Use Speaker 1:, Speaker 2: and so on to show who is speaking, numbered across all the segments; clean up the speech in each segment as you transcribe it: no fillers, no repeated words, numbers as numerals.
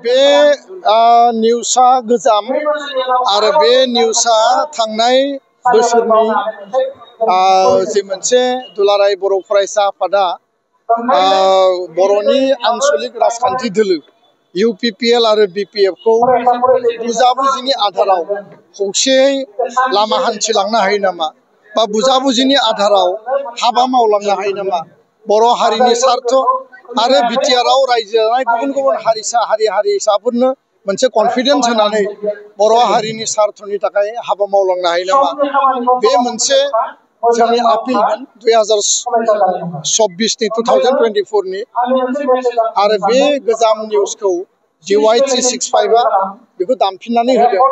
Speaker 1: बे निउसा गोजाम आरो बे निउसा थांनाय बोसोरनि जे मोनसे दुलाराय बर' फरायसा आफादा बर'नि आनसलिक राजखान्थि दोलो UPPL आरो BPF खौ बुजाबुजिनि आधाराव खौसेयै लामा हान्थिलांनो हायो नामा बा बुजाबुजिनि आधाराव हाबा मावलांनो हायो नामा बर' हारिनि स्वार्थ आरो बिटिआरआव रायजो जानाय गुबुन गुबुन हारिसाफोरनो मोनसे कन्फिडेन्स होनानै बर' हारिनि स्वार्थनि थाखाय हाबा मावलांनो हायो नामा बे मोनसे जोंनि आपिलमोन 2024 नि आरो बे गोजाम निउसखौ DYT 65 बेखौ दामफिननानै होदों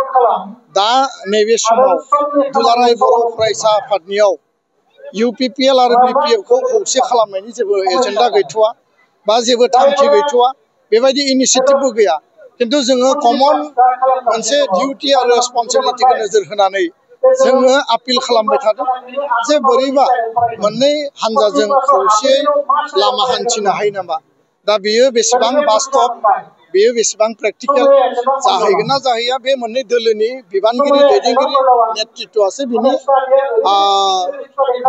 Speaker 1: दा नैबे समाव दुलाराय बर' फरायसा आफादनियाव UPPL आरो BPF खौ खौसे खालामनायनि जेबो एजेन्डा गैथ'वा बा जेबो थांखि गैथ'वा बेबायदि इनिशिएटिभबो गैया किन्तु जोङो कमन मोनसे डिउटि आरो रेसपन्सिबिलिटिखौ नोजोर होनानै जोङो आपिल खालामबाय थादों जे बोरैबा मोननै हान्जाजों खौसेयै लामा हान्थिनो हायो नामा दा बेयो बेसेबां बास्तब बेयो बेसेबां प्रेक्टिकेल जाहैगोन ना जाहैया बे मोननै दोलोनि बिबानगिरि दैदेनगिरि नेतृत्वआसो बिनि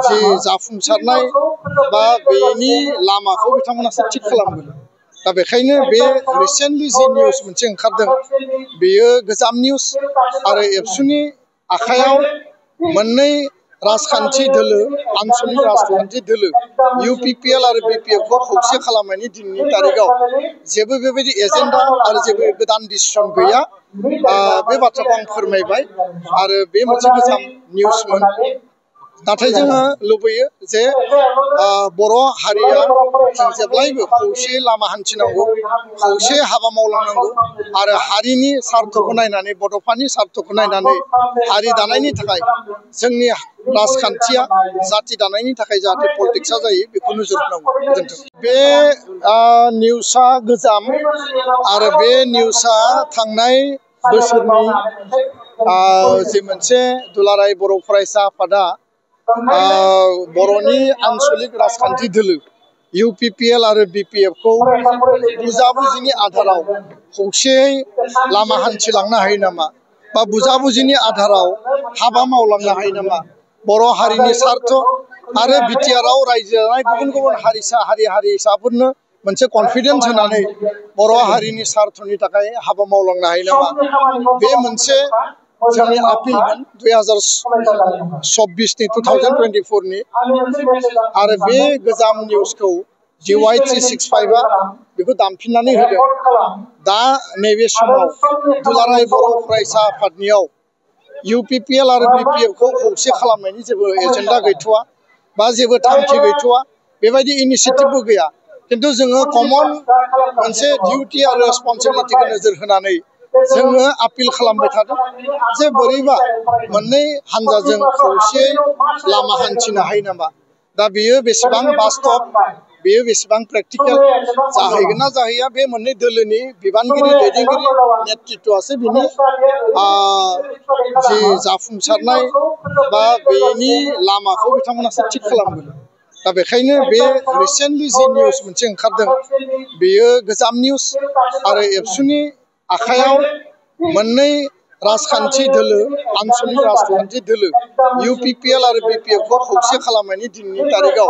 Speaker 1: जि जाफुंसारनाय बा बेनि लामाखौ बिथांमोनासो थिक खालामगोन दा बेखायनो बे रिसेन्टलि जि निउस मोनसे ओंखारदों बेयो गोजाम निउस आरो एबसुनि आखायाव मोननै राजखान्थि दोलो आनसलिक राजखान्थि दोलो UPPL आरो BPF खौ खौसे खालामनायनि दिनैनि तारिखाव जेबो बेबायदि एजेन्डा आरो जेबो गोदान डिसिसन गैया बे बाथ्राखौ आं फोरमायबाय आरो बे मोनसे गोजाम निउसमोन नाथाय जोङो लुबैयो जे बर' हारिया जों जेब्लायबो खौसेयै लामा हान्थिनांगौ खौसे हाबा मावलांनांगौ आरो हारिनि स्वार्थखौ नायनानै बड'फानि स्वार्थखौ नायनानै हारि दानायनि थाखाय जोंनि राजखान्थिया जाति दानायनि थाखाय जाहाथे पलिटिक्सआ जायो बेखौ नोजोर होनांगौ गोजोन्थों बे निउसा गोजाम आरो बे निउसा थांनाय बोसोरनि जे मोनसे दुलाराय बर' फरायसा आफादा बर'नि आनसलिक राजखान्थि दोलो UPPL आरो BPF खौ बुजाबुजिनि आधाराव खौसेयै लामा हान्थिलांनो हायो नामा बा बुजाबुजिनि आधाराव हाबा मावलांनो हायो नामा बर' हारिनि स्वार्थ आरो बिटिआरआव रायजो जानाय गुबुन गुबुन हारिसाफोरनो मोनसे कन्फिडेन्स होनानै बर' हारिनि स्वार्थनि थाखाय हाबा मावलांनो हायो नामा बे मोनसे जोंनि आपिलमोन 2024 नि आरो बे गोजाम निउसखौ DYT 65 बेखौ दामफिननानै होदों दा नैबे समाव दुलाराय बर' फरायसा आफादनियाव UPPL आरो BPF खौ खौसे खालामनायनि जेबो एजेन्डा गैथ'वा बा जेबो थांखि गैथ'वा बेबायदि इनिशिएटिभबो गैया किन्तु जोङो कमन मोनसे डिउटि आरो रेसपन्सिबिलिटिखौ नोजोर होनानै जोङो आपिल खालामबाय थादों जे बोरैबा मोननै हान्जाजों खौसेयै लामा हान्थिनो हायो नामा दा बेयो बेसेबां बास्तब बेयो बेसेबां प्रेक्टिकेल जाहैगोन ना जाहैया बे मोननै दोलोनि बिबानगिरि दैदेनगिरि नेतृत्वआसो बिनि जि जाफुंसारनाय बा बेनि लामाखौ बिथांमोनासो थिक खालामगोन दा बेखायनो बे रिसेन्टलि जि निउस मोनसे ओंखारदों बेयो गोजाम निउस आरो एबसुनि आखायाव मोननै राजखान्थि दोलो आनसलिक राजखान्थि दोलो UPPL आरो BPF खौ खौसे खालामनायनि दिनैनि तारिखाव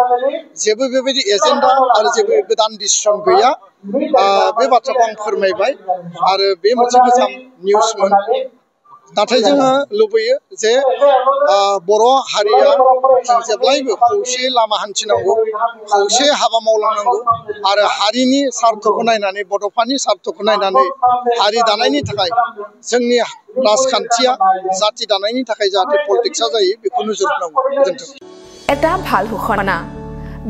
Speaker 1: जेबो बेबायदि एजेन्डा आरो जेबो गोदान डिसिसन गैया बे बाथ्राखौ आं फोरमायबाय आरो बे मोनसे गोजाम निउसमोन नाथाय जोङो लुबैयो जे बर' हारिया जों जेब्लायबो खौसेयै लामा हान्थिनांगौ खौसे हाबा मावलांनांगौ आरो हारिनि स्वार्थखौ नायनानै बड'फानि स्वार्थखौ नायनानै हारि दानायनि थाखाय जोंनि राजखान्थिया जाति दानायनि थाखाय जाहाथे पलिटिक्सआ जायो बेखौ नोजोर होनांगौ गोजोन्थों
Speaker 2: এটা ভাল ঘোষণা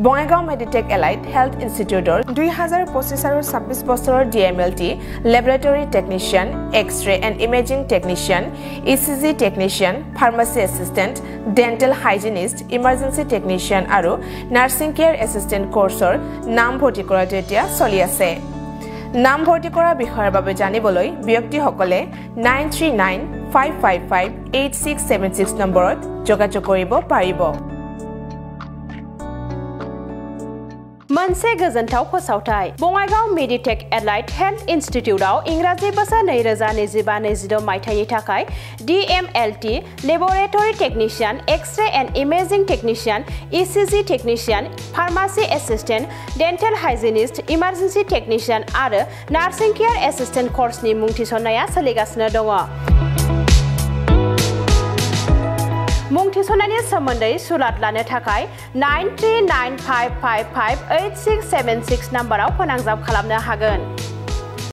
Speaker 2: বঙাইগাঁও মেডিটেক এলাইট হেলথ ইনষ্টিটিউটৰ 2025 আৰু 26 বছৰৰ DMLT laboratory technician X-ray and imaging technician ECG technician pharmacy assistant dental hygienist emergency technician আৰু নাৰ্ছিং কেয়াৰ এসিস্টেন্ট কোৰ্সৰ নাম ভৰ্তি কৰাটো এতিয়া চলি আছে নাম ভৰ্তি কৰা বিষয়ৰ বাবে জানিবলৈ ব্যক্তিসকলে 9395558676 নম্বৰত যোগাযোগ কৰিব পাৰিব
Speaker 3: मोनसे गोजोनथाव फोसावथाय बङाइगाव मेडिटेक एलाइड हेल्थ इनस्टिट्यूटआव इंराजि बोसोर 2025-26 मायथाइनि थाखाय DMLT laboratory technician X-ray and imaging technician ECG technician pharmacy assistant dental hygienist emergency technician आरो नार्सिं केयार एसिस्टेंट कर्सनि मुं थिसननाया सोलिगासिनो दङ। मुं थिसननायनि सोमोन्दै सुलाद लानो थाखाय 9395558676 नाम्बाराव फोनांजाब खालामनो हागोन।